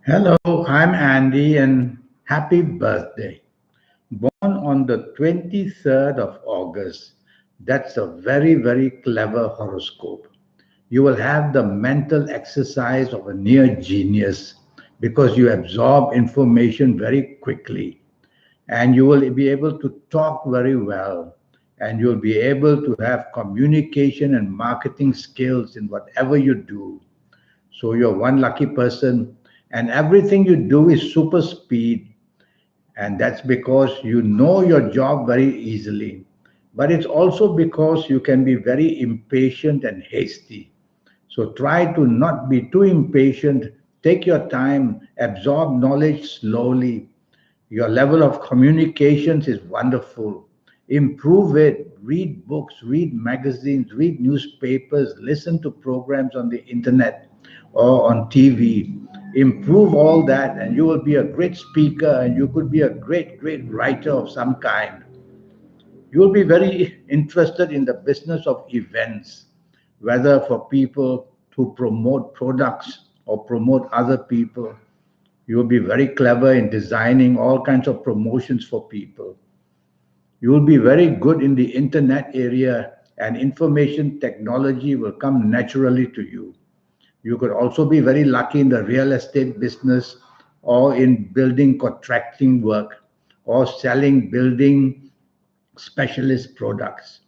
Hello, I'm Andy and happy birthday. Born on the 23rd of August. That's a very, very clever horoscope. You will have the mental exercise of a near genius because you absorb information very quickly and you will be able to talk very well and you'll be able to have communication and marketing skills in whatever you do. So you're one lucky person, and everything you do is super speed, and that's because you know your job very easily. But it's also because you can be very impatient and hasty. So try to not be too impatient. Take your time, absorb knowledge slowly. Your level of communications is wonderful. Improve it. Read books, read magazines, read newspapers, listen to programs on the internet or on TV. Improve all that, and you will be a great speaker and you could be a great, great writer of some kind. You will be very interested in the business of events, whether for people to promote products or promote other people. You will be very clever in designing all kinds of promotions for people. You will be very good in the internet area, and information technology will come naturally to you. You could also be very lucky in the real estate business or in building contracting work or selling building specialist products.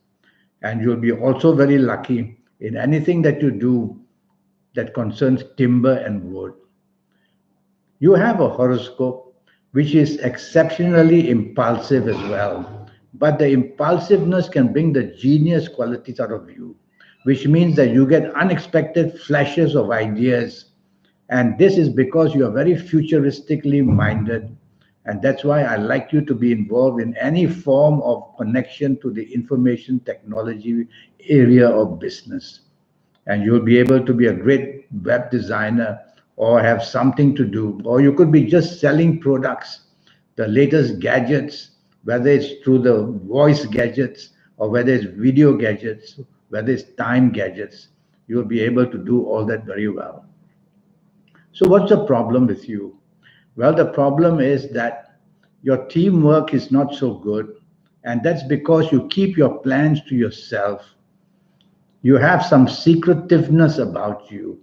And you'll be also very lucky in anything that you do that concerns timber and wood. You have a horoscope which is exceptionally impulsive as well. But the impulsiveness can bring the genius qualities out of you, which means that you get unexpected flashes of ideas. And this is because you are very futuristically minded. And that's why I like you to be involved in any form of connection to the information technology area of business, and you'll be able to be a great web designer or have something to do, or you could be just selling products, the latest gadgets, whether it's through the voice gadgets or whether it's video gadgets, whether it's time gadgets. You'll be able to do all that very well. So what's the problem with you? Well, the problem is that your teamwork is not so good, and that's because you keep your plans to yourself. You have some secretiveness about you,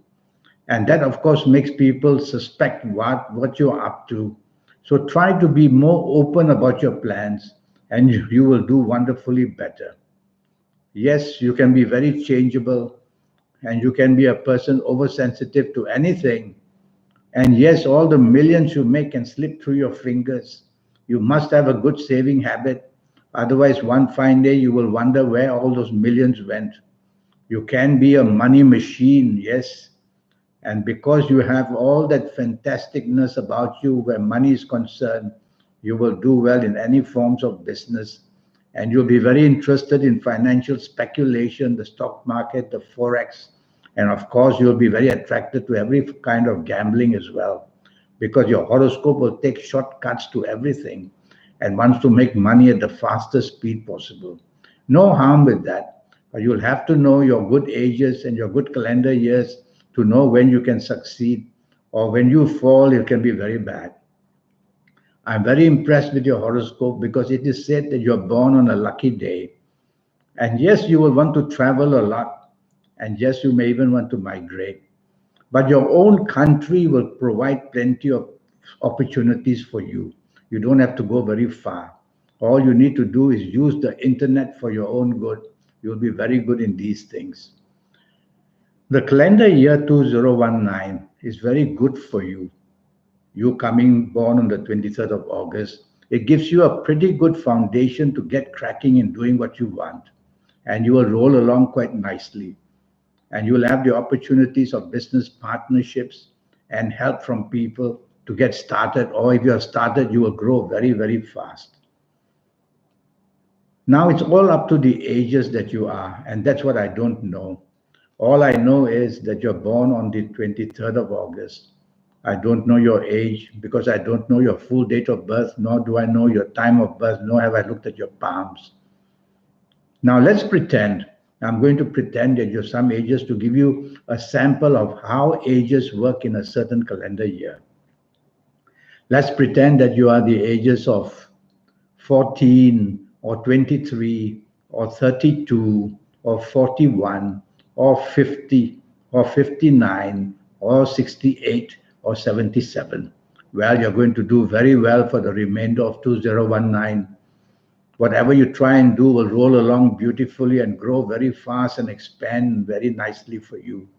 and that of course makes people suspect what you're up to. So try to be more open about your plans, and you will do wonderfully better. Yes, you can be very changeable, and you can be a person oversensitive to anything, and yes, all the millions you make can slip through your fingers. You must have a good saving habit, otherwise one fine day you will wonder where all those millions went. You can be a money machine, yes. And because you have all that fantasticness about you where money is concerned, you will do well in any forms of business. And you'll be very interested in financial speculation, the stock market, the forex. And of course, you'll be very attracted to every kind of gambling as well, because your horoscope will take shortcuts to everything and wants to make money at the fastest speed possible. No harm with that, but you'll have to know your good ages and your good calendar years to know when you can succeed, or when you fall, it can be very bad. I'm very impressed with your horoscope because it is said that you're born on a lucky day. And yes, you will want to travel a lot. And yes, you may even want to migrate. But your own country will provide plenty of opportunities for you. You don't have to go very far. All you need to do is use the internet for your own good. You'll be very good in these things. The calendar year 2019 is very good for you. You coming born on the 23rd of August, it gives you a pretty good foundation to get cracking in doing what you want. And you will roll along quite nicely. And you will have the opportunities of business partnerships and help from people to get started. Or if you have started, you will grow very, very fast. Now it's all up to the ages that you are, and that's what I don't know. All I know is that you're born on the 23rd of August. I don't know your age because I don't know your full date of birth, nor do I know your time of birth, nor have I looked at your palms. Now let's pretend. I'm going to pretend that you're some ages to give you a sample of how ages work in a certain calendar year. Let's pretend that you are the ages of 14 or 23 or 32 or 41 or 50 or 59 or 68 or 77. Well, you're going to do very well for the remainder of 2019. Whatever you try and do will roll along beautifully and grow very fast and expand very nicely for you.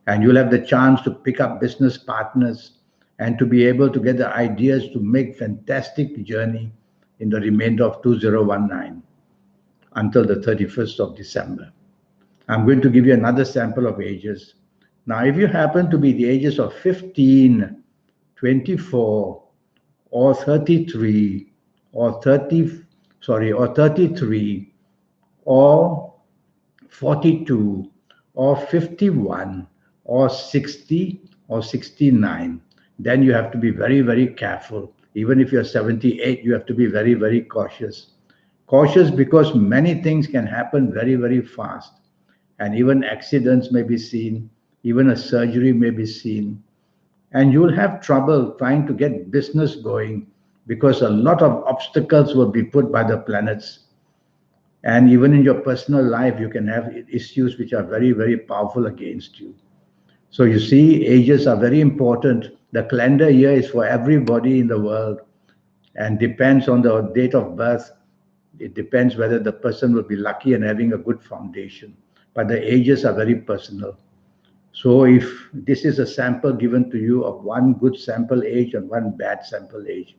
And you'll have the chance to pick up business partners and to be able to get the ideas to make fantastic journey in the remainder of 2019 until the 31st of December. I'm going to give you another sample of ages. Now, if you happen to be the ages of 15, 24, or 33, or 30, sorry, or 33, or 42, or 51, or 60, or 69, then you have to be very, very careful. Even if you're 78, you have to be very, very cautious. Cautious because many things can happen very, very fast. And even accidents may be seen, even a surgery may be seen. And you'll have trouble trying to get business going because a lot of obstacles will be put by the planets. And even in your personal life, you can have issues which are very, very powerful against you. So you see, ages are very important. The calendar year is for everybody in the world and depends on the date of birth. It depends whether the person will be lucky and having a good foundation. But the ages are very personal. So if this is a sample given to you of one good sample age and one bad sample age,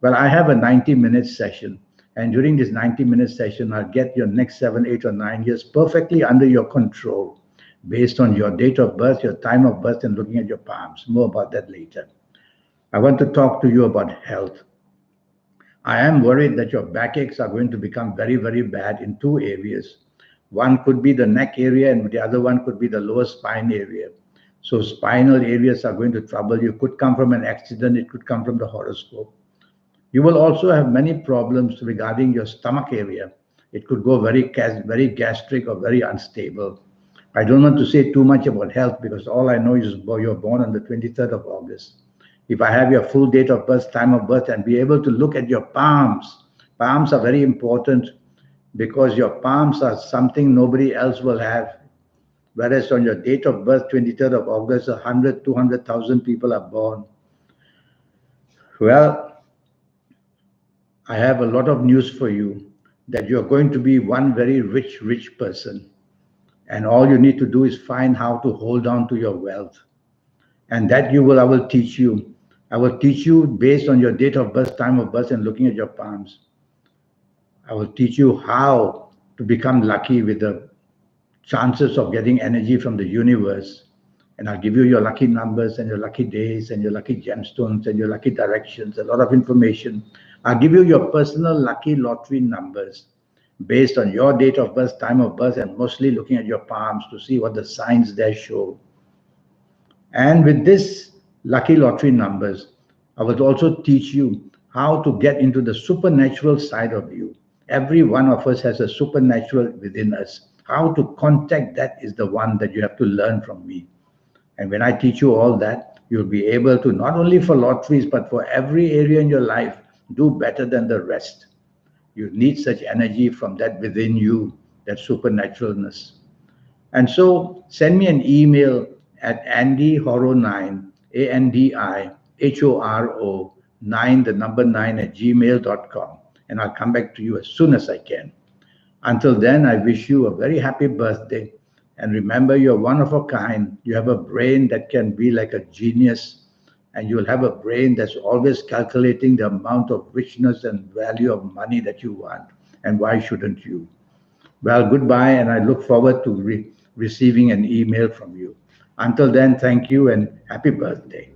well, I have a 90-minute session. And during this 90-minute session, I'll get your next 7, 8, or 9 years perfectly under your control based on your date of birth, your time of birth, and looking at your palms. More about that later. I want to talk to you about health. I am worried that your backaches are going to become very, very bad in two areas. One could be the neck area, and the other one could be the lower spine area. So, spinal areas are going to trouble you. It could come from an accident, it could come from the horoscope. You will also have many problems regarding your stomach area. It could go very gastric or very unstable. I don't want to say too much about health because all I know is you're born on the 23rd of August. If I have your full date of birth, time of birth, and be able to look at your palms, palms are very important because your palms are something nobody else will have. Whereas on your date of birth, 23rd of August, 100, 200,000 people are born. Well, I have a lot of news for you that you're going to be one very rich, rich person. And all you need to do is find how to hold on to your wealth. And that I will teach you. I will teach you based on your date of birth, time of birth, and looking at your palms. I will teach you how to become lucky with the chances of getting energy from the universe. And I'll give you your lucky numbers and your lucky days and your lucky gemstones and your lucky directions, a lot of information. I'll give you your personal lucky lottery numbers based on your date of birth, time of birth, and mostly looking at your palms to see what the signs there show. And with this lucky lottery numbers, I will also teach you how to get into the supernatural side of you. Every one of us has a supernatural within us. How to contact that is the one that you have to learn from me. And when I teach you all that, you'll be able to, not only for lotteries, but for every area in your life, do better than the rest. You need such energy from that within you, that supernaturalness. And so send me an email at andyhoro9, ANDIHORO 9, the number 9 at gmail.com. And I'll come back to you as soon as I can. Until then, I wish you a very happy birthday. And remember, you're one of a kind. You have a brain that can be like a genius. And you'll have a brain that's always calculating the amount of richness and value of money that you want. And why shouldn't you? Well, goodbye, and I look forward to receiving an email from you. Until then, thank you and happy birthday.